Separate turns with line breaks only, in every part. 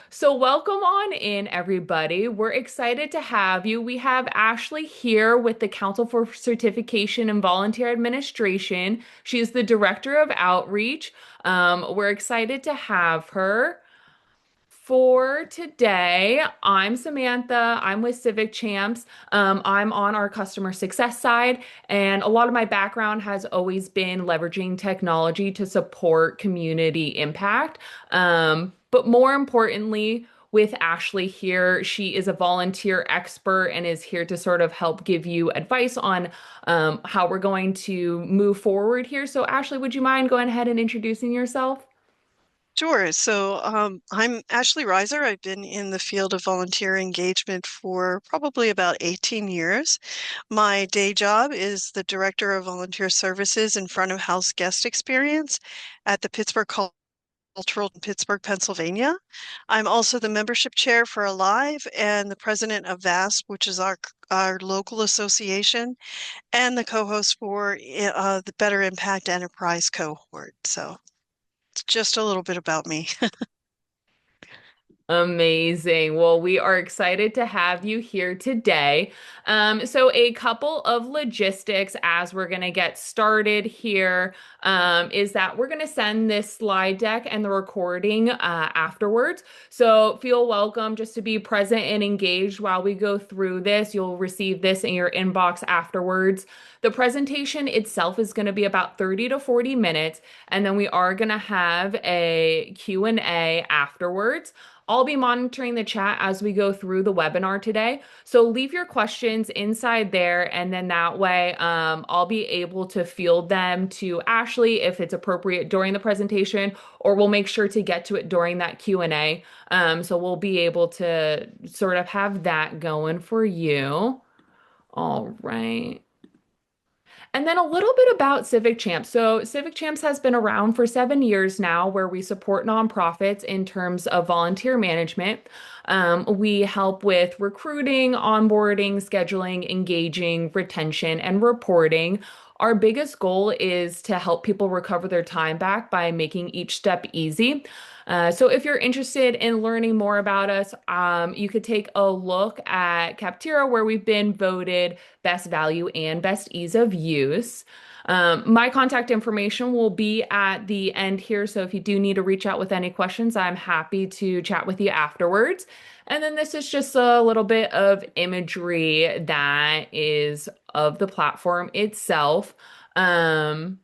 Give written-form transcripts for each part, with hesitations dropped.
So, welcome on in, everybody. We're excited to have you. We have Ashley here with the Council for Certification and Volunteer Administration. She is the Director of Outreach. We're excited to have her. For today, I'm Samantha. I'm with Civic Champs. I'm on our customer success side, and a lot of my background has always been leveraging technology to support community impact. But more importantly, with Ashley here, she is a volunteer expert and is here to sort of help give you advice on how we're going to move forward here. So, Ashley, would you mind going ahead and introducing yourself?
Sure. I'm Ashley Reiser. I've been in the field of volunteer engagement for probably about 18 years. My day job is the Director of Volunteer Services and Front of House Guest Experience at the Pittsburgh Cultural in Pittsburgh, Pennsylvania. I'm also the membership chair for Alive and the president of VASP, which is our local association, and the co-host for the Better Impact Enterprise cohort. So it's just a little bit about me.
Amazing. Well, we are excited to have you here today. So a couple of logistics as we're going to get started here is that we're going to send this slide deck and the recording afterwards. So feel welcome just to be present and engaged while we go through this. You'll receive this in your inbox afterwards. The presentation itself is going to be about 30 to 40 minutes, and then we are going to have a Q&A afterwards. I'll be monitoring the chat as we go through the webinar today. So leave your questions inside there, and then that way I'll be able to field them to Ashley if it's appropriate during the presentation, or we'll make sure to get to it during that Q&A. So we'll be able to sort of have that going for you. All right. And then a little bit about Civic Champs. So, Civic Champs has been around for 7 years now, where we support nonprofits in terms of volunteer management. We help with recruiting, onboarding, scheduling, engaging, retention, and reporting. Our biggest goal is to help people recover their time back by making each step easy. So if you're interested in learning more about us, you could take a look at Capterra, where we've been voted best value and best ease of use. My contact information will be at the end here. So if you do need to reach out with any questions, I'm happy to chat with you afterwards. And then this is just a little bit of imagery that is of the platform itself. Um,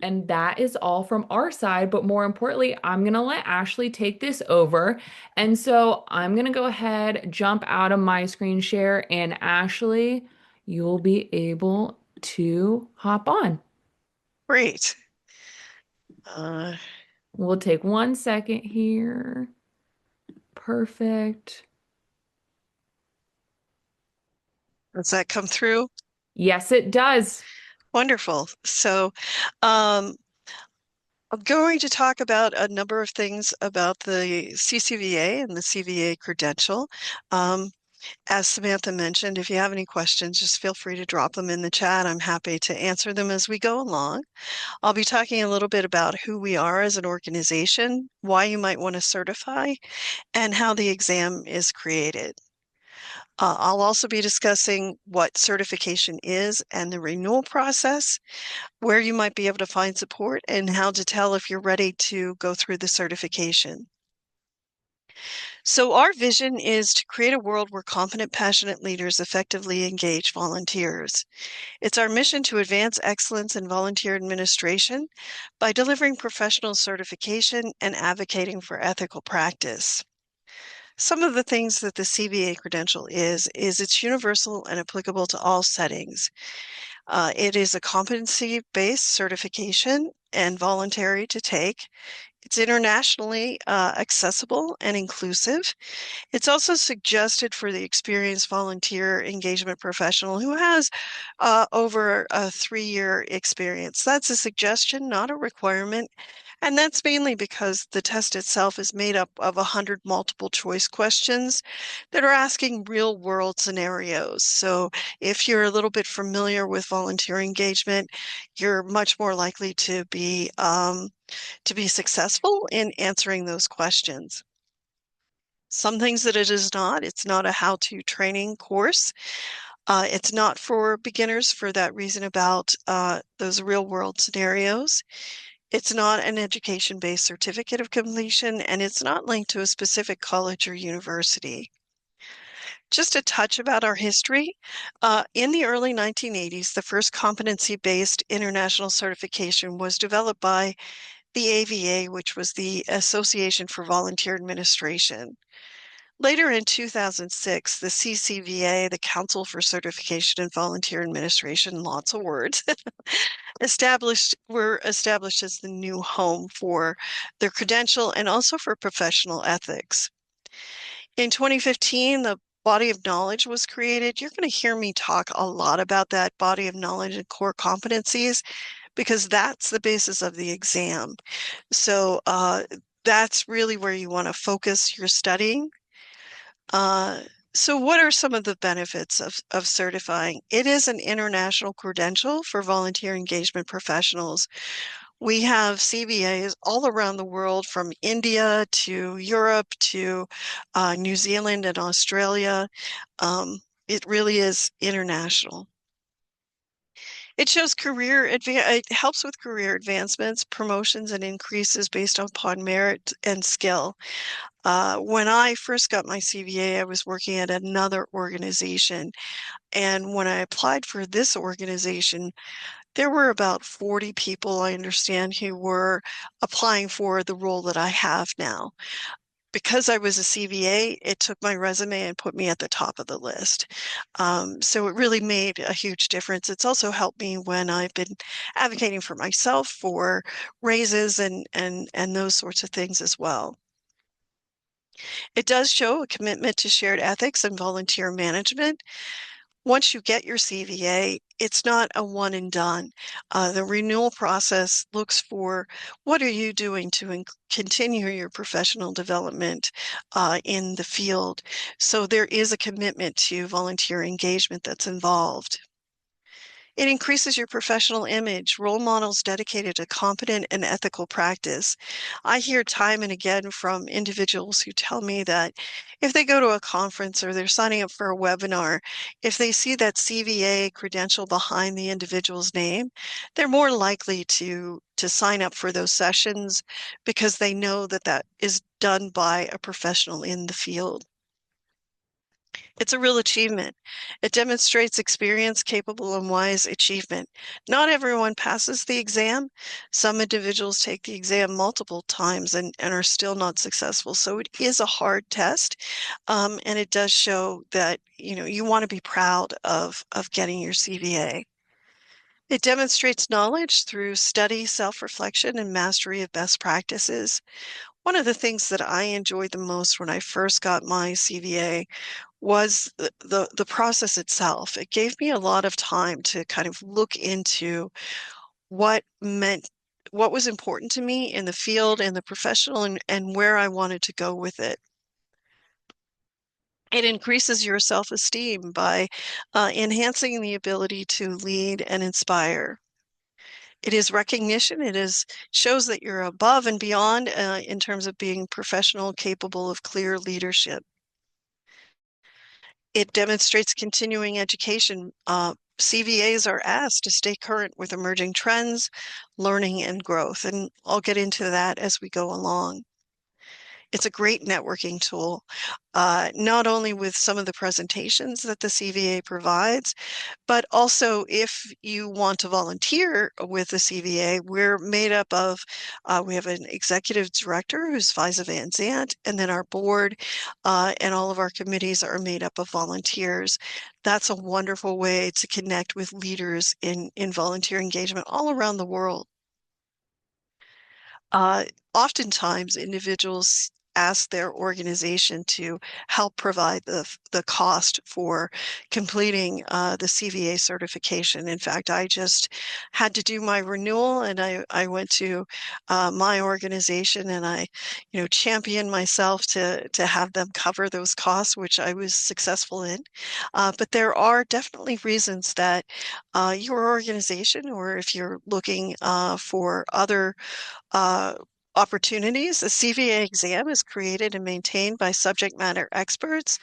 and that is all from our side. But more importantly, I'm going to let Ashley take this over. And so I'm going to go ahead, jump out of my screen share, and Ashley, you'll be able to hop on.
Great. Uh,
We'll take 1 second here. Perfect.
does that come through?
Yes, it does.
Wonderful. Um, I'm going to talk about a number of things about the CCVA and the CVA credential. Um, as Samantha mentioned, if you have any questions, just feel free to drop them in the chat. I'm happy to answer them as we go along. I'll be talking a little bit about who we are as an organization, why you might want to certify, and how the exam is created. I'll also be discussing what certification is and the renewal process, where you might be able to find support, and how to tell if you're ready to go through the certification. So our vision is to create a world where competent, passionate leaders effectively engage volunteers. It's our mission to advance excellence in volunteer administration by delivering professional certification and advocating for ethical practice. Some of the things that the CVA credential is it's universal and applicable to all settings. It is a competency-based certification and voluntary to take. It's internationally accessible and inclusive. It's also suggested for the experienced volunteer engagement professional who has over a 3-year experience. That's a suggestion, not a requirement. And that's mainly because the test itself is made up of 100 multiple choice questions that are asking real world scenarios. So if you're a little bit familiar with volunteer engagement, you're much more likely to be successful in answering those questions. some things that it is not. It's not a how-to training course. It's not for beginners for that reason about those real-world scenarios. It's not an education-based certificate of completion, and it's not linked to a specific college or university. Just a touch about our history. In the early 1980s, the first competency-based international certification was developed by the AVA, which was the Association for Volunteer Administration. Later in 2006, the CCVA, the Council for Certification in Volunteer Administration, lots of words, were established as the new home for their credential and also for professional ethics. In 2015, the body of knowledge was created. You're going to hear me talk a lot about that body of knowledge and core competencies because that's the basis of the exam. So that's really where you want to focus your studying. So what are some of the benefits of certifying? It is an international credential for volunteer engagement professionals. We have CVAs all around the world, from India to Europe to New Zealand and Australia. It really is international. It helps with career advancements, promotions, and increases based upon merit and skill. When I first got my CVA, I was working at another organization. And when I applied for this organization, there were about 40 people, I understand, who were applying for the role that I have now. Because I was a CVA, it took my resume and put me at the top of the list. So it really made a huge difference. It's also helped me when I've been advocating for myself for raises and those sorts of things as well. It does show a commitment to shared ethics and volunteer management. Once you get your CVA, it's not a one and done. The renewal process looks for what are you doing to continue your professional development in the field. So there is a commitment to volunteer engagement that's involved. It increases your professional image, role models dedicated to competent and ethical practice. I hear time and again from individuals who tell me that if they go to a conference or they're signing up for a webinar, if they see that CVA credential behind the individual's name, they're more likely to sign up for those sessions because they know that that is done by a professional in the field. It's a real achievement. It demonstrates experience, capable, and wise achievement. Not everyone passes the exam. Some individuals take the exam multiple times and are still not successful. So it is a hard test. And it does show that, you want to be proud of getting your CVA. It demonstrates knowledge through study, self-reflection, and mastery of best practices. One of the things that I enjoyed the most when I first got my CVA was the process itself. It gave me a lot of time to kind of look into what was important to me in the field and the professional and where I wanted to go with it. It increases your self-esteem by enhancing the ability to lead and inspire. It is recognition. Shows that you're above and beyond in terms of being professional, capable of clear leadership. It demonstrates continuing education. CVAs are asked to stay current with emerging trends, learning, and growth. And I'll get into that as we go along. It's a great networking tool, not only with some of the presentations that the CVA provides, but also if you want to volunteer with the CVA, we're made up of, we have an executive director who's Faiza Van Zant, and then our board and all of our committees are made up of volunteers. That's a wonderful way to connect with leaders in volunteer engagement all around the world. Oftentimes, individuals ask their organization to help provide the cost for completing the CVA certification. In fact, I just had to do my renewal, and I went to my organization and I, championed myself to have them cover those costs, which I was successful in. But there are definitely reasons that your organization, or if you're looking for uh, Opportunities. The CVA exam is created and maintained by subject matter experts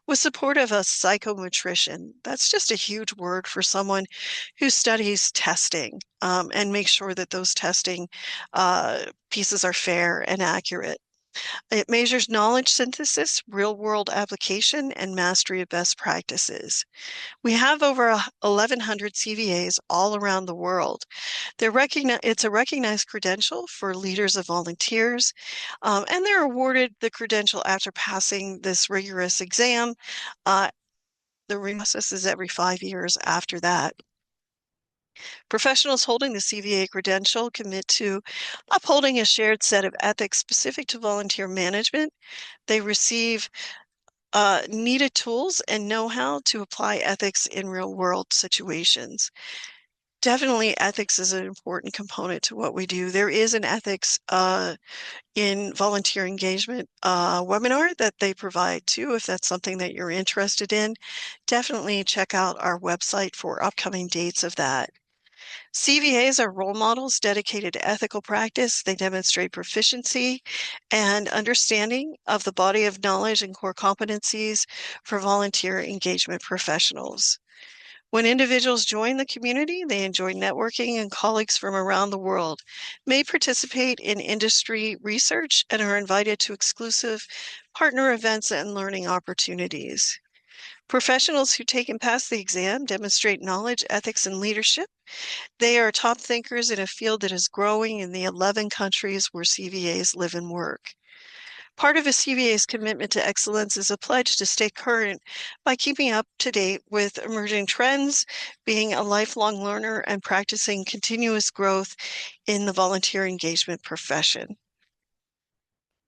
with support of a psychometrician. That's just a huge word for someone who studies testing and makes sure that those testing pieces are fair and accurate. It measures knowledge synthesis, real-world application, and mastery of best practices. We have over 1,100 CVAs all around the world. It's a recognized credential for leaders of volunteers, and they're awarded the credential after passing this rigorous exam. Uh, the process is every 5 years after that. Professionals holding the CVA credential commit to upholding a shared set of ethics specific to volunteer management. They receive needed tools and know-how to apply ethics in real-world situations. Definitely, ethics is an important component to what we do. There is an ethics in volunteer engagement webinar that they provide too, if that's something that you're interested in. Definitely check out our website for upcoming dates of that. CVAs are role models dedicated to ethical practice. They demonstrate proficiency and understanding of the body of knowledge and core competencies for volunteer engagement professionals. When individuals join the community, they enjoy networking and colleagues from around the world, may participate in industry research, and are invited to exclusive partner events and learning opportunities. Professionals who take and pass the exam demonstrate knowledge, ethics, and leadership. They are top thinkers in a field that is growing in the 11 countries where CVAs live and work. Part of a CVA's commitment to excellence is a pledge to stay current by keeping up to date with emerging trends, being a lifelong learner, and practicing continuous growth in the volunteer engagement profession.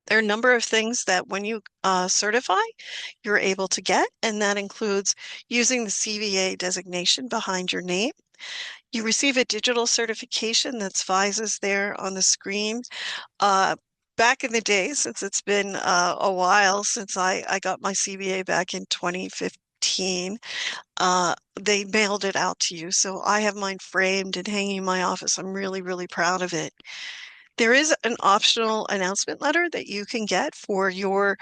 There are a number of things that when you certify, you're able to get, and that includes using the CVA designation behind your name. You receive a digital certification that's Visa's there on the screen. Uh, Back in the day, since it's been a while since I got my CVA back in 2015, they mailed it out to you. So I have mine framed and hanging in my office. I'm really, really proud of it. There is an optional announcement letter that you can get for your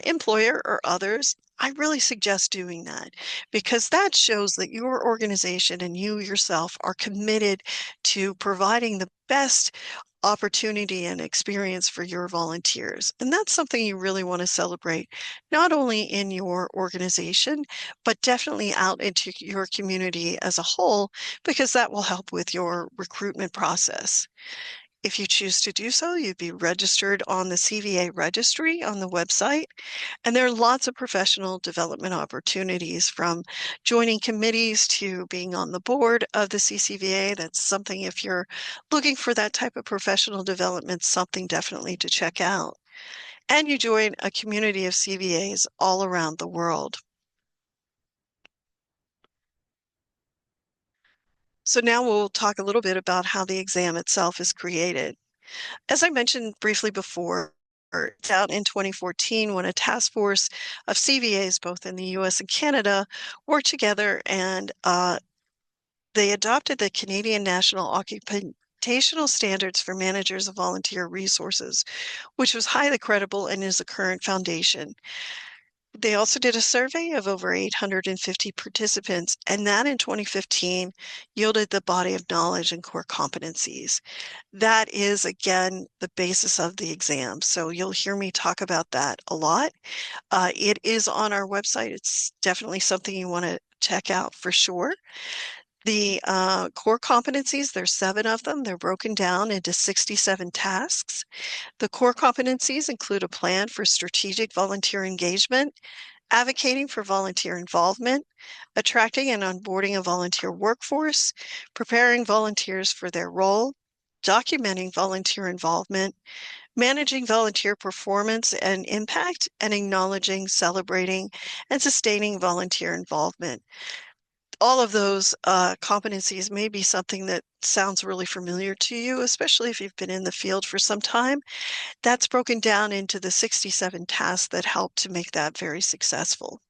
employer or others. I really suggest doing that because that shows that your organization and you yourself are committed to providing the best opportunity and experience for your volunteers. And that's something you really want to celebrate, not only in your organization, but definitely out into your community as a whole, because that will help with your recruitment process. If you choose to do so, you'd be registered on the CVA registry on the website. And there are lots of professional development opportunities from joining committees to being on the board of the CCVA. That's something, if you're looking for that type of professional development, something definitely to check out. And you join a community of CVAs all around the world. So now we'll talk a little bit about how the exam itself is created. As I mentioned briefly before, it's out in 2014 when a task force of CVAs, both in the US and Canada, worked together and they adopted the Canadian National Occupational Standards for Managers of Volunteer Resources, which was highly credible and is the current foundation. They also did a survey of over 850 participants, and that in 2015 yielded the body of knowledge and core competencies. That is, again, the basis of the exam. So you'll hear me talk about that a lot. It is on our website. It's definitely something you want to check out for sure. The core competencies, there's 7 of them. They're broken down into 67 tasks. The core competencies include a plan for strategic volunteer engagement, advocating for volunteer involvement, attracting and onboarding a volunteer workforce, preparing volunteers for their role, documenting volunteer involvement, managing volunteer performance and impact, and acknowledging, celebrating, and sustaining volunteer involvement. All of those competencies may be something that sounds really familiar to you, especially if you've been in the field for some time. That's broken down into the 67 tasks that help to make that very successful.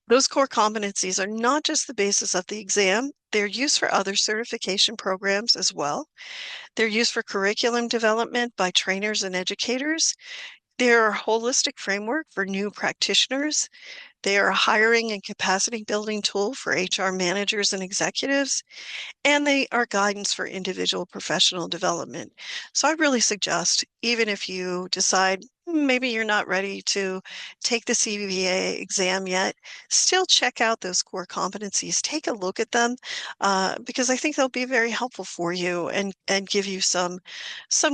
Those core competencies are not just the basis of the exam, they're used for other certification programs as well. They're used for curriculum development by trainers and educators. They're a holistic framework for new practitioners. They are a hiring and capacity building tool for HR managers and executives, and they are guidance for individual professional development. So I really suggest, even if you decide maybe you're not ready to take the CVA exam yet, still check out those core competencies. Take a look at them because I think they'll be very helpful for you and give you some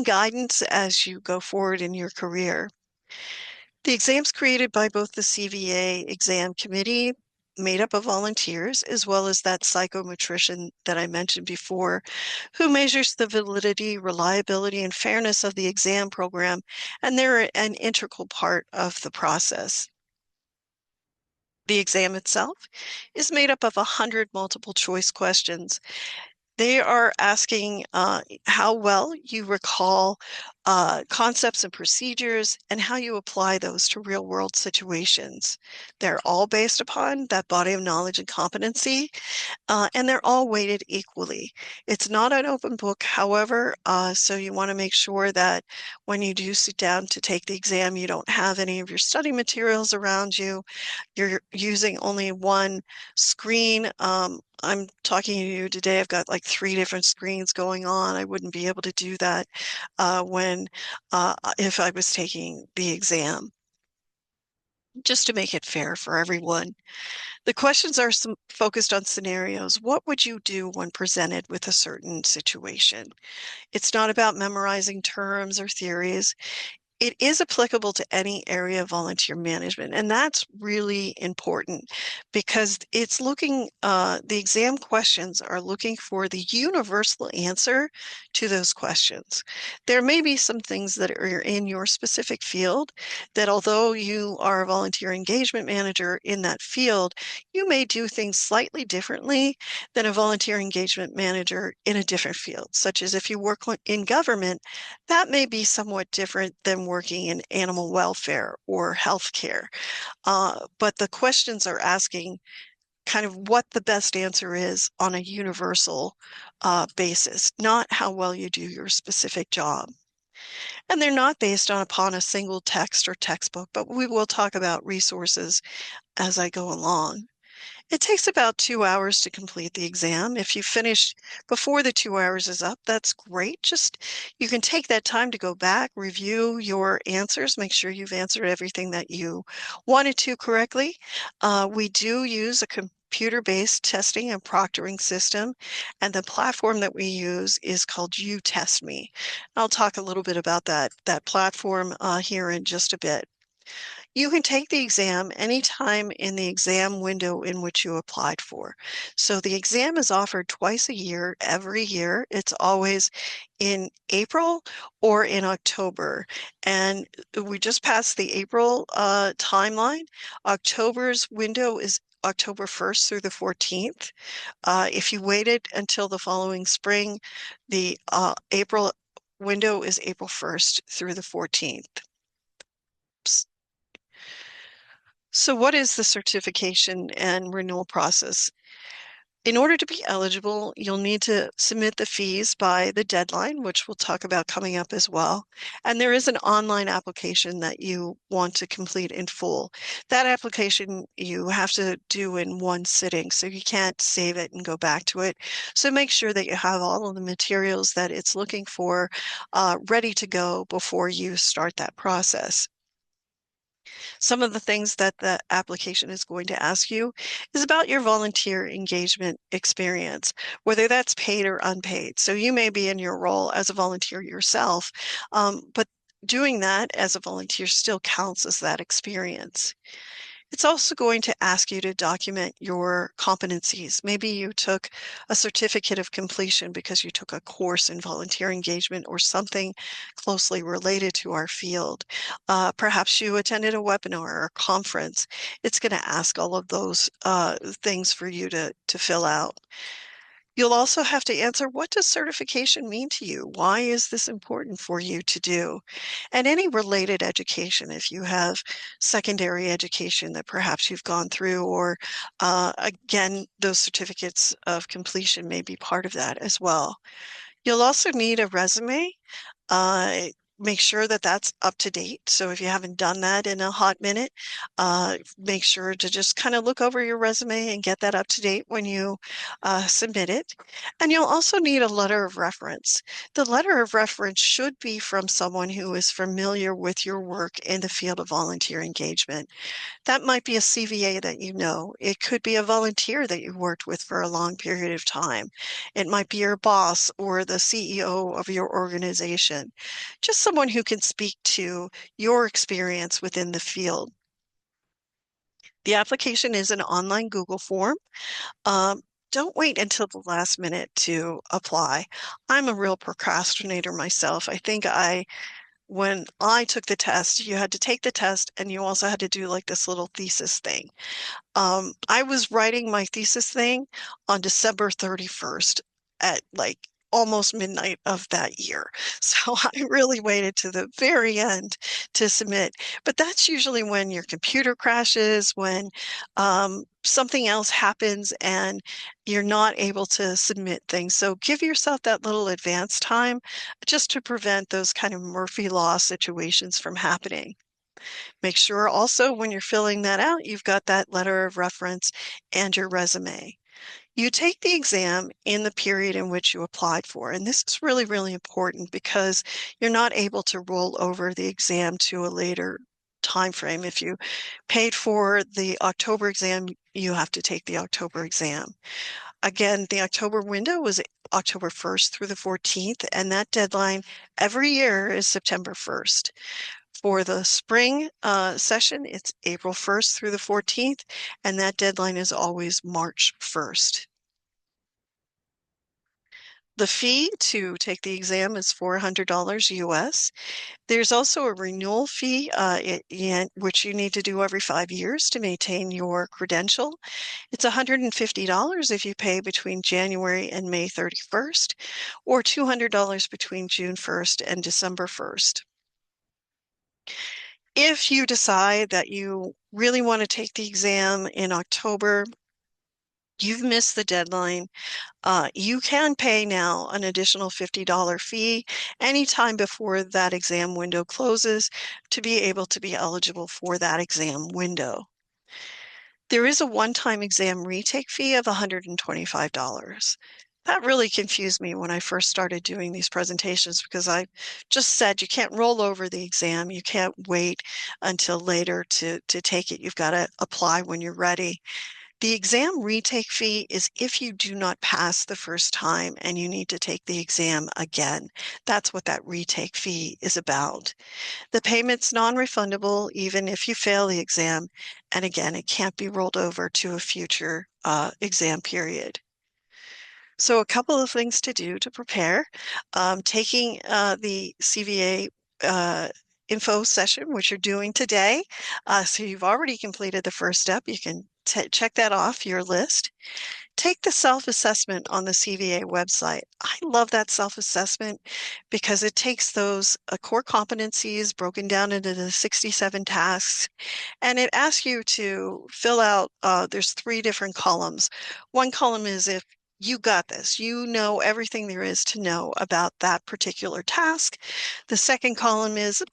guidance as you go forward in your career. The exams created by both the CVA exam committee, made up of volunteers, as well as that psychometrician that I mentioned before, who measures the validity, reliability, and fairness of the exam program, and they're an integral part of the process. The exam itself is made up of 100 multiple choice questions. They are asking how well you recall concepts and procedures and how you apply those to real world situations. They're all based upon that body of knowledge and competency, and they're all weighted equally. It's not an open book, however, so you want to make sure that when you do sit down to take the exam, you don't have any of your study materials around you. You're using only one screen. I'm talking to you today. I've got like 3 different screens going on. I wouldn't be able to do that when if I was taking the exam, just to make it fair for everyone. The questions are focused on scenarios. What would you do when presented with a certain situation? It's not about memorizing terms or theories. It is applicable to any area of volunteer management, and that's really important because it's the exam questions are looking for the universal answer to those questions. There may be some things that are in your specific field that although you are a volunteer engagement manager in that field, you may do things slightly differently than a volunteer engagement manager in a different field, such as if you work in government, that may be somewhat different than working in animal welfare or healthcare. But the questions are asking kind of what the best answer is on a universal basis, not how well you do your specific job. And they're not based upon a single text or textbook, but we will talk about resources as I go along. It takes about 2 hours to complete the exam. If you finish before the 2 hours is up, that's great. Just you can take that time to go back, review your answers, make sure you've answered everything that you wanted to correctly. We do use a computer-based testing and proctoring system, and the platform that we use is called You Test Me. I'll talk a little bit about that platform here in just a bit. You can take the exam anytime in the exam window in which you applied for. So the exam is offered twice a year, every year. It's always in April or in October. And we just passed the April timeline. October's window is October 1st through the 14th. If you waited until the following spring, the April window is April 1st through the 14th. So what is the certification and renewal process? In order to be eligible, you'll need to submit the fees by the deadline, which we'll talk about coming up as well. And there is an online application that you want to complete in full. That application you have to do in one sitting, so you can't save it and go back to it. So make sure that you have all of the materials that it's looking for ready to go before you start that process. Some of the things that the application is going to ask you is about your volunteer engagement experience, whether that's paid or unpaid. So you may be in your role as a volunteer yourself, but doing that as a volunteer still counts as that experience. It's also going to ask you to document your competencies. Maybe you took a certificate of completion because you took a course in volunteer engagement or something closely related to our field. Perhaps you attended a webinar or a conference. It's going to ask all of those things for you to fill out. You'll also have to answer, what does certification mean to you? Why is this important for you to do? And any related education, if you have secondary education that perhaps you've gone through, or again, those certificates of completion may be part of that as well. You'll also need a resume. Uh, Make sure that that's up to date. So if you haven't done that in a hot minute, make sure to just kind of look over your resume and get that up to date when you submit it. And you'll also need a letter of reference. The letter of reference should be from someone who is familiar with your work in the field of volunteer engagement. That might be a CVA that you know. It could be a volunteer that you worked with for a long period of time. It might be your boss or the CEO of your organization. Just someone who can speak to your experience within the field. The application is an online Google form. Um, don't wait until the last minute to apply. I'm a real procrastinator myself. When I took the test, you had to take the test and you also had to do like this little thesis thing. I was writing my thesis thing on December 31st at like almost midnight of that year. So I really waited to the very end to submit. But that's usually when your computer crashes, when something else happens and you're not able to submit things. So give yourself that little advance time just to prevent those kind of Murphy Law situations from happening. Make sure also when you're filling that out, you've got that letter of reference and your resume. You take the exam in the period in which you applied for, and this is really, really important because you're not able to roll over the exam to a later time frame. If you paid for the October exam, you have to take the October exam. Again, the October window was October 1st through the 14th, and that deadline every year is September 1st. For the spring session, it's April 1st through the 14th, and that deadline is always March 1st. The fee to take the exam is $400 US. There's also a renewal fee, which you need to do every 5 years to maintain your credential. It's $150 if you pay between January and May 31st, or $200 between June 1st and December 1st. If you decide that you really want to take the exam in October, you've missed the deadline. You can pay now an additional $50 fee anytime before that exam window closes to be able to be eligible for that exam window. There is a one-time exam retake fee of $125. That really confused me when I first started doing these presentations because I just said you can't roll over the exam. You can't wait until later to take it. You've got to apply when you're ready. The exam retake fee is if you do not pass the first time and you need to take the exam again. That's what that retake fee is about. The payment's non-refundable even if you fail the exam. And again, it can't be rolled over to a future exam period. So a couple of things to do to prepare. Taking the CVA info session, which you're doing today. So you've already completed the first step. You can check that off your list. Take the self-assessment on the CVA website. I love that self-assessment because it takes those core competencies broken down into the 67 tasks, and it asks you to fill out, there's 3 different columns. One column is if you got this, you know everything there is to know about that particular task. The second column is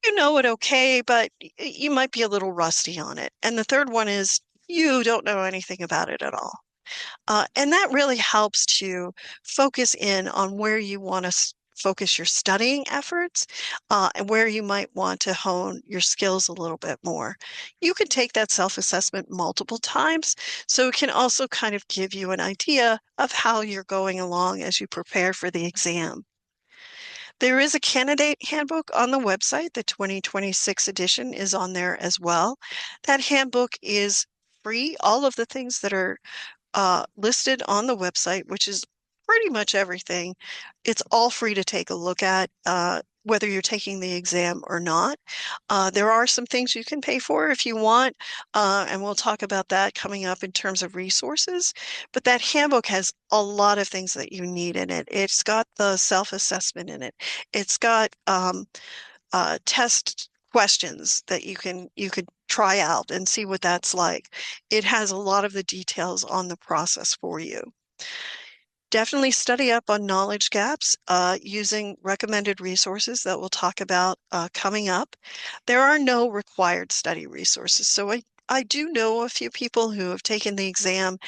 you know it okay, but you might be a little rusty on it. And the third one is you don't know anything about it at all. And that really helps to focus in on where you want to focus your studying efforts and where you might want to hone your skills a little bit more. You can take that self-assessment multiple times, so it can also kind of give you an idea of how you're going along as you prepare for the exam. There is a candidate handbook on the website. The 2026 edition is on there as well. That handbook is free. All of the things that are listed on the website, which is pretty much everything. It's all free to take a look at. whether you're taking the exam or not. There are some things you can pay for if you want, and we'll talk about that coming up in terms of resources. But that handbook has a lot of things that you need in it. It's got the self-assessment in it. It's got test questions that you could try out and see what that's like. It has a lot of the details on the process for you. Definitely study up on knowledge gaps using recommended resources that we'll talk about coming up. There are no required study resources. So I do know a few people who have taken the exam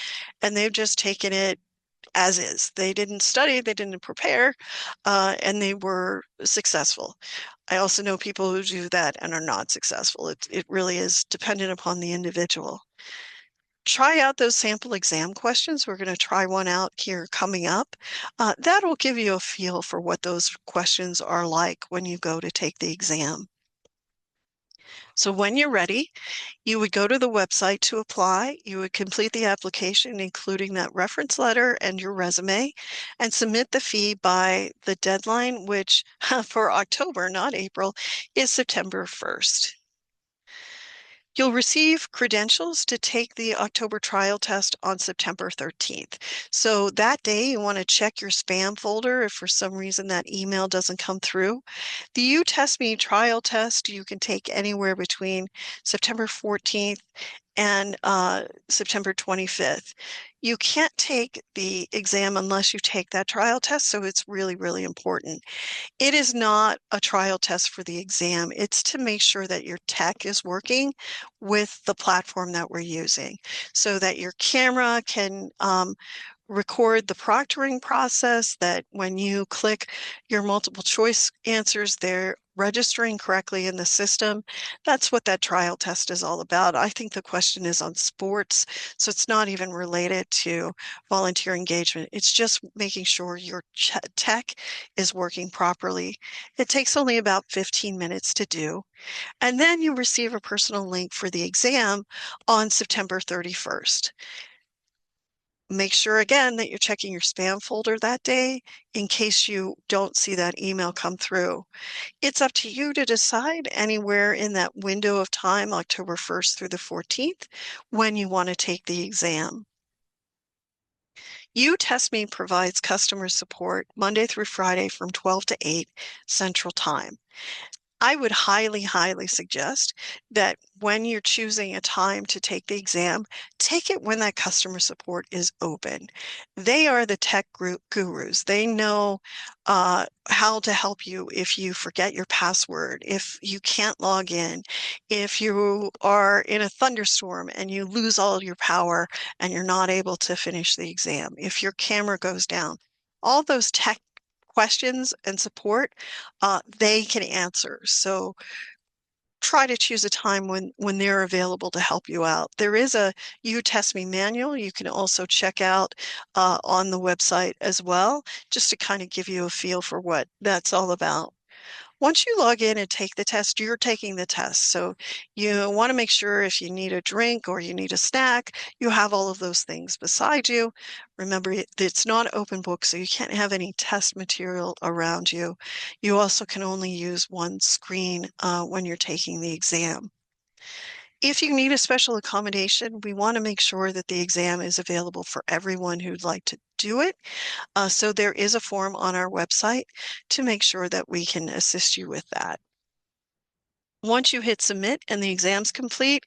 and they've just taken it as is. They didn't study, they didn't prepare, and they were successful. I also know people who do that and are not successful. It really is dependent upon the individual. Try out those sample exam questions. We're going to try one out here coming up. That'll give you a feel for what those questions are like when you go to take the exam. So when you're ready, you would go to the website to apply. You would complete the application, including that reference letter and your resume, and submit the fee by the deadline, which for October, not April, is September 1st. You'll receive credentials to take the October trial test on September 13th. So that day, you want to check your spam folder if for some reason that email doesn't come through. The You Test Me trial test you can take anywhere between September 14th and September 25th. You can't take the exam unless you take that trial test, so it's really, really important. It is not a trial test for the exam. It's to make sure that your tech is working with the platform that we're using so that your camera can record the proctoring process, that when you click your multiple choice answers, they're registering correctly in the system. That's what that trial test is all about. I think the question is on sports, so it's not even related to volunteer engagement. It's just making sure your tech is working properly. It takes only about 15 minutes to do. And then you receive a personal link for the exam on September 31st. Make sure again that you're checking your spam folder that day in case you don't see that email come through. It's up to you to decide anywhere in that window of time, October 1st through the 14th, when you want to take the exam. You Test Me provides customer support Monday through Friday from 12 to 8 Central Time. I would highly, highly suggest that when you're choosing a time to take the exam, take it when that customer support is open. They are the tech gurus. They know how to help you if you forget your password, if you can't log in, if you are in a thunderstorm and you lose all your power and you're not able to finish the exam, if your camera goes down. All those tech questions and support, they can answer. So try to choose a time when they're available to help you out. There is a You Test Me manual you can also check out on the website as well, just to kind of give you a feel for what that's all about. Once you log in and take the test, you're taking the test. So you want to make sure if you need a drink or you need a snack, you have all of those things beside you. Remember, it's not open book, so you can't have any test material around you. You also can only use one screen when you're taking the exam. If you need a special accommodation, we want to make sure that the exam is available for everyone who'd like to do it. So there is a form on our website to make sure that we can assist you with that. Once you hit submit and the exam's complete,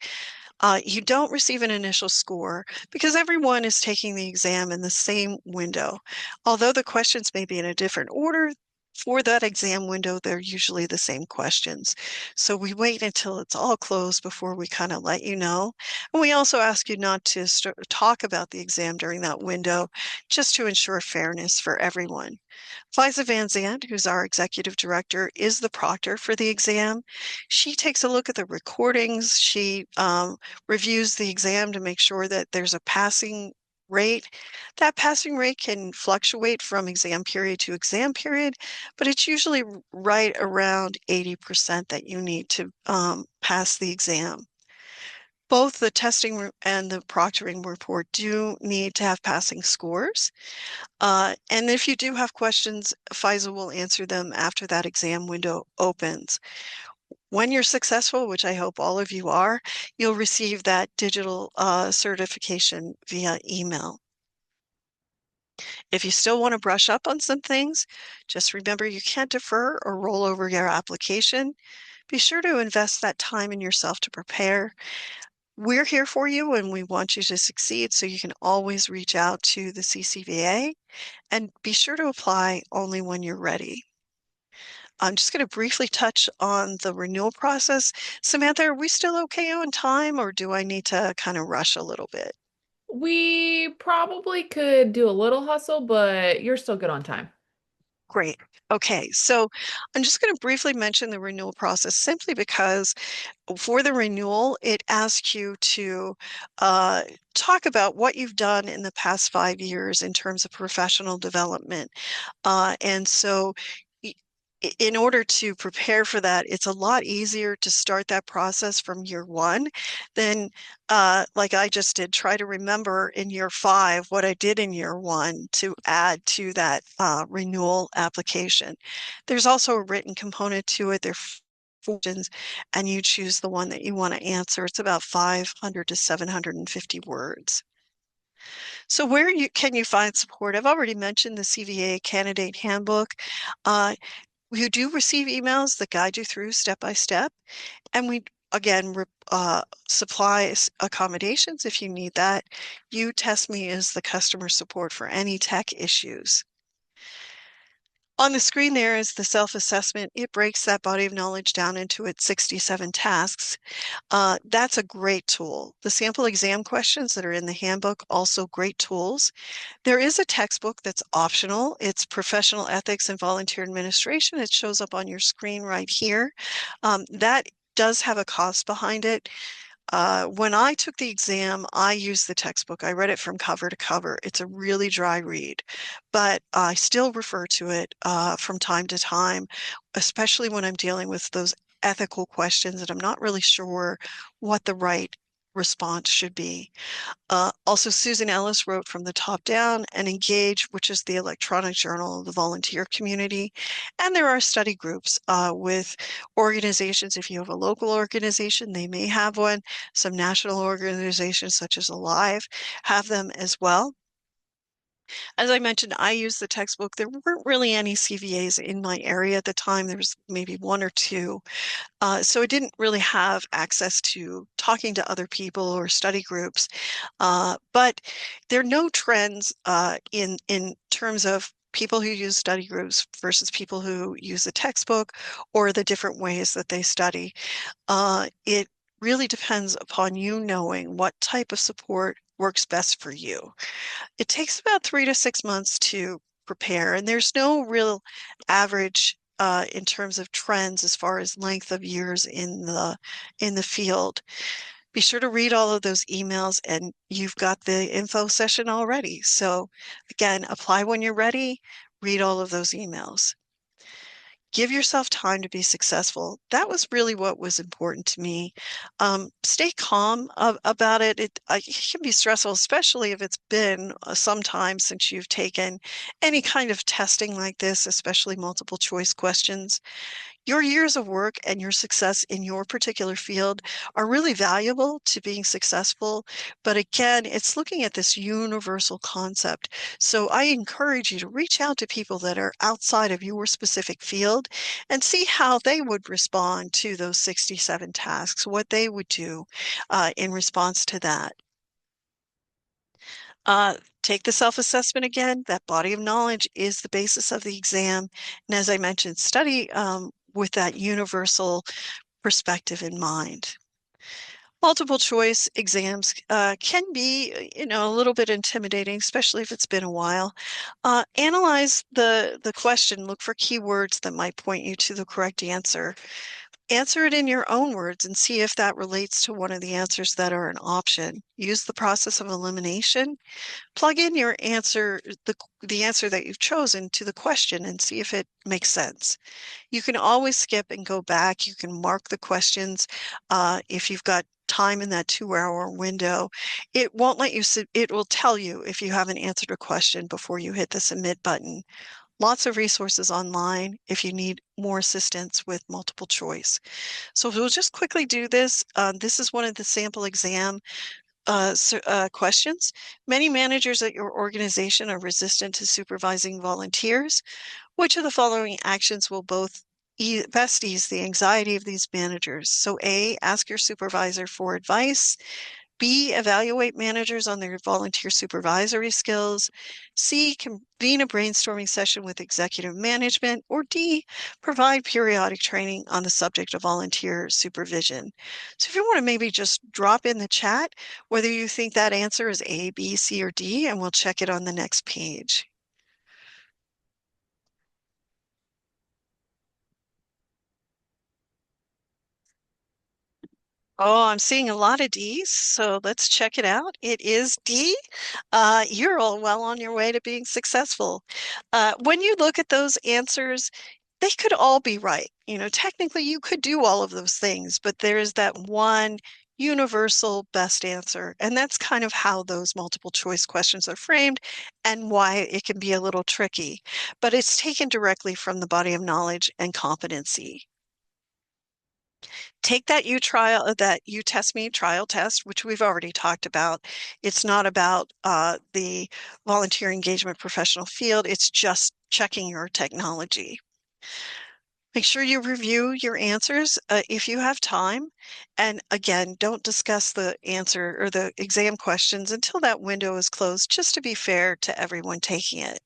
you don't receive an initial score because everyone is taking the exam in the same window. Although the questions may be in a different order, for that exam window, they're usually the same questions. So we wait until it's all closed before we kind of let you know. And we also ask you not to talk about the exam during that window, just to ensure fairness for everyone. Liza Van Zandt, who's our executive director, is the proctor for the exam. She takes a look at the recordings. She reviews the exam to make sure that there's a passing rate. That passing rate can fluctuate from exam period to exam period, but it's usually right around 80% that you need to pass the exam. Both the testing and the proctoring report do need to have passing scores. And if you do have questions, FISA will answer them after that exam window opens. When you're successful, which I hope all of you are, you'll receive that digital certification via email. If you still want to brush up on some things, just remember you can't defer or roll over your application. Be sure to invest that time in yourself to prepare. We're here for you and we want you to succeed, so you can always reach out to the CCVA and be sure to apply only when you're ready. I'm just going to briefly touch on the renewal process. Samantha, are we still okay on time, or do I need to kind of rush a little bit?
We probably could do a little hustle, but you're still good on time.
Great. Okay, so I'm just going to briefly mention the renewal process simply because for the renewal, it asks you to uh, talk about what you've done in the past 5 years in terms of professional development. And so in order to prepare for that, it's a lot easier to start that process from year one than like I just did, try to remember in year five what I did in year one to add to that renewal application. There's also a written component to it. There are questions, and you choose the one that you want to answer. It's about 500 to 750 words. So where can you find support? I've already mentioned the CVA Candidate Handbook. Uh, we do receive emails that guide you through step by step, and we again supply accommodations if you need that. You Test Me is the customer support for any tech issues. On the screen there is the self-assessment. It breaks that body of knowledge down into its 67 tasks. That's a great tool. The sample exam questions that are in the handbook, also great tools. There is a textbook that's optional. It's Professional Ethics and Volunteer Administration. It shows up on your screen right here. That does have a cost behind it. When I took the exam, I used the textbook. I read it from cover to cover. It's a really dry read, but I still refer to it from time to time, especially when I'm dealing with those ethical questions and I'm not really sure what the right response should be. Also, Susan Ellis wrote From the Top Down and Engage, which is the electronic journal of the volunteer community. And there are study groups with organizations. If you have a local organization, they may have one. Some national organizations, such as Alive, have them as well. As I mentioned, I used the textbook. There weren't really any CVAs in my area at the time. There was maybe one or two. So I didn't really have access to talking to other people or study groups. But there are no trends in terms of people who use study groups versus people who use a textbook or the different ways that they study. It really depends upon you knowing what type of support works best for you. It takes about 3 to 6 months to prepare, and there's no real average in terms of trends as far as length of years in the field. Be sure to read all of those emails, and you've got the info session already. So again, apply when you're ready, read all of those emails. Give yourself time to be successful. That was really what was important to me. Stay calm about it. It can be stressful, especially if it's been some time since you've taken any kind of testing like this, especially multiple choice questions. Your years of work and your success in your particular field are really valuable to being successful. But again, it's looking at this universal concept. So I encourage you to reach out to people that are outside of your specific field and see how they would respond to those 67 tasks, what they would do in response to that. Take the self-assessment again. That body of knowledge is the basis of the exam. And as I mentioned, study with that universal perspective in mind. Multiple choice exams can be, a little bit intimidating, especially if it's been a while. Analyze the question, look for keywords that might point you to the correct answer. Answer it in your own words and see if that relates to one of the answers that are an option. Use the process of elimination. Plug in your answer, the answer that you've chosen to the question and see if it makes sense. You can always skip and go back. You can mark the questions if you've got time in that 2 hour window. It won't let you, it will tell you if you haven't answered a question before you hit the submit button. Lots of resources online if you need more assistance with multiple choice. So we'll just quickly do this. This is one of the sample exam questions. Many managers at your organization are resistant to supervising volunteers. Which of the following actions will best ease the anxiety of these managers? So A, ask your supervisor for advice. B, evaluate managers on their volunteer supervisory skills. C, convene a brainstorming session with executive management. Or D, provide periodic training on the subject of volunteer supervision. So if you want to maybe just drop in the chat whether you think that answer is A, B, C, or D, and we'll check it on the next page. Oh, I'm seeing a lot of D's, so let's check it out. It is D. You're all well on your way to being successful. When you look at those answers, they could all be right. You know, technically you could do all of those things, but there is that one universal best answer. And that's kind of how those multiple choice questions are framed and why it can be a little tricky. But it's taken directly from the body of knowledge and competency. Take that you test me trial test, which we've already talked about. It's not about the volunteer engagement professional field. It's just checking your technology. Make sure you review your answers if you have time. And again, don't discuss the answer or the exam questions until that window is closed, just to be fair to everyone taking it.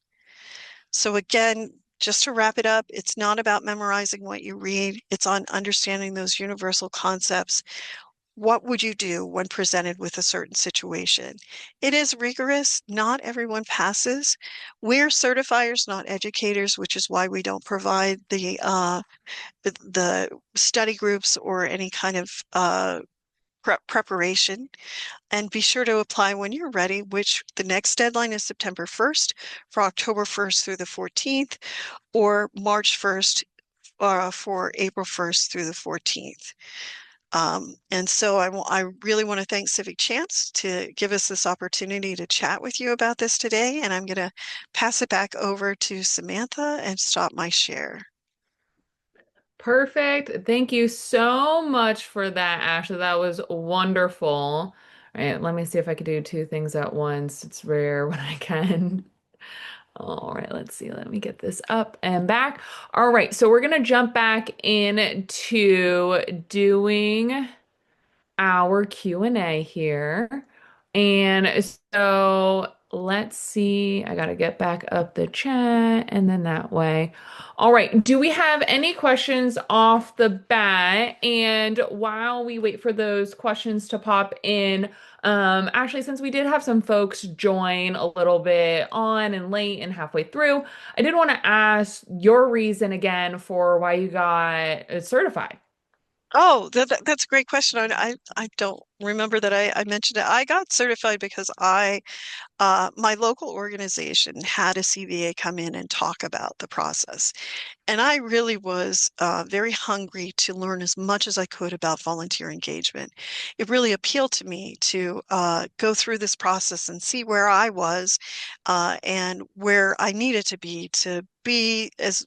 So again, just to wrap it up, it's not about memorizing what you read. It's on understanding those universal concepts. What would you do when presented with a certain situation? It is rigorous. Not everyone passes. We're certifiers, not educators, which is why we don't provide the study groups or any kind of preparation. And be sure to apply when you're ready, which the next deadline is September 1st for October 1st through the 14th, or March 1st for April 1st through the 14th. And so I really want to thank Civic Chance to give us this opportunity to chat with you about this today. And I'm going to pass it back over to Samantha and stop my share.
Perfect. Thank you so much for that, Ashley. That was wonderful. All right, let me see if I can do two things at once. It's rare when I can. All right, let's see. Let me get this up and back. All right, so we're gonna jump back into doing our Q&A here. And so let's see. I gotta get back up the chat and then that way. All right. Do we have any questions off the bat? And while we wait for those questions to pop in, actually, since we did have some folks join a little bit on and late and halfway through, I did want to ask your reason again for why you got certified.
Oh, that's a great question. I don't remember that I mentioned it. I got certified because my local organization had a CVA come in and talk about the process. And I really was very hungry to learn as much as I could about volunteer engagement. It really appealed to me to go through this process and see where I was and where I needed to be as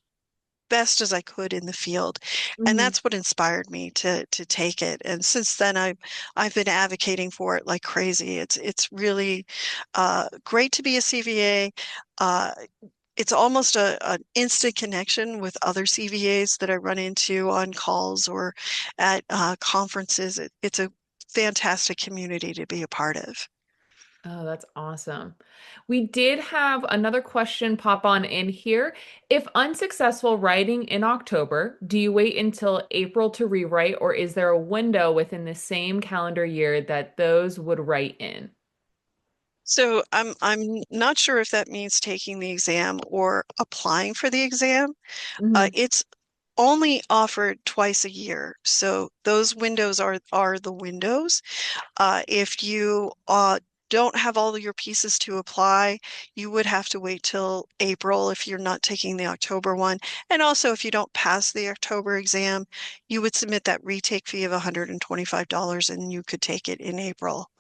best as I could in the field. And
Mhm.
that's what inspired me to take it. And since then I've been advocating for it like crazy. It's really great to be a CVA. It's almost an instant connection with other CVAs that I run into on calls or at conferences. It's a fantastic community to be a part of.
Oh, that's awesome. We did have another question pop on in here. If unsuccessful writing in October, do you wait until April to rewrite, or is there a window within the same calendar year that those would write in?
So I'm not sure if that means taking the exam or applying for the exam.
Mhm.
It's only offered twice a year. So those windows are the windows. If you don't have all of your pieces to apply, you would have to wait till April if you're not taking the October one. And also, if you don't pass the October exam, you would submit that retake fee of $125 and you could take it in April.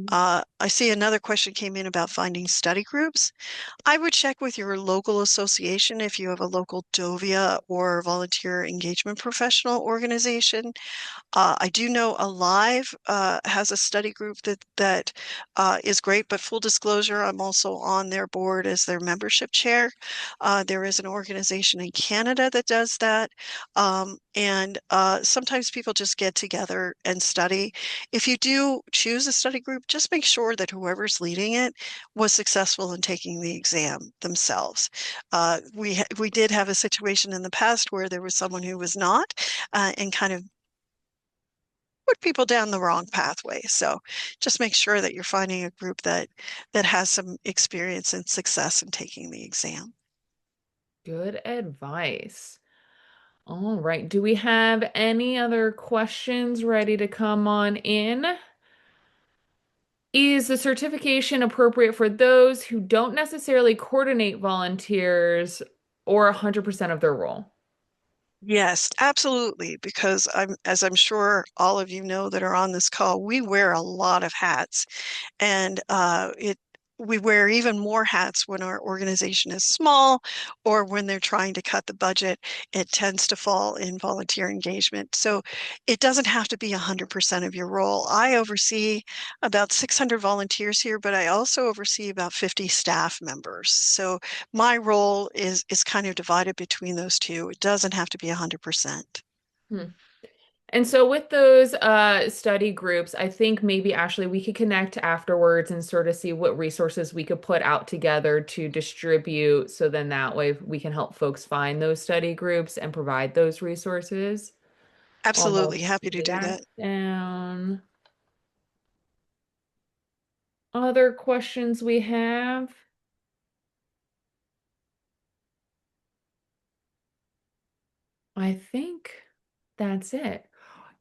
I see another question came in about finding study groups. I would check with your local association if you have a local DOVIA or volunteer engagement professional organization. I do know Alive has a study group that is great, but full disclosure, I'm also on their board as their membership chair. There is an organization in Canada that does that, and sometimes people just get together and study. If you do choose a study group, just make sure that whoever's leading it was successful in taking the exam themselves. We did have a situation in the past where there was someone who was not, and kind of put people down the wrong pathway. So just make sure that you're finding a group that has some experience and success in taking the exam.
Good advice. All right. Do we have any other questions ready to come on in? Is the certification appropriate for those who don't necessarily coordinate volunteers or 100% of their role?
Yes, absolutely. Because as I'm sure all of you know that are on this call, we wear a lot of hats. And we wear even more hats when our organization is small or when they're trying to cut the budget. It tends to fall in volunteer engagement. So it doesn't have to be 100% of your role. I oversee about 600 volunteers here, but I also oversee about 50 staff members. So my role is kind of divided between those two. It doesn't have to be 100%.
Hmm. And so with those study groups, I think maybe Ashley, we could connect afterwards and sort of see what resources we could put out together to distribute. So then that way we can help folks find those study groups and provide those resources. I'll
Absolutely happy to
do
do
that
that.
down. Other questions we have? I think that's it.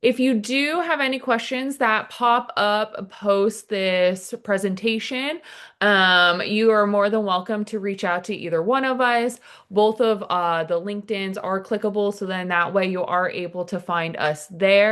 If you do have any questions that pop up post this presentation, you are more than welcome to reach out to either one of us. Both of the LinkedIns are clickable, so then that way you are able to find us there.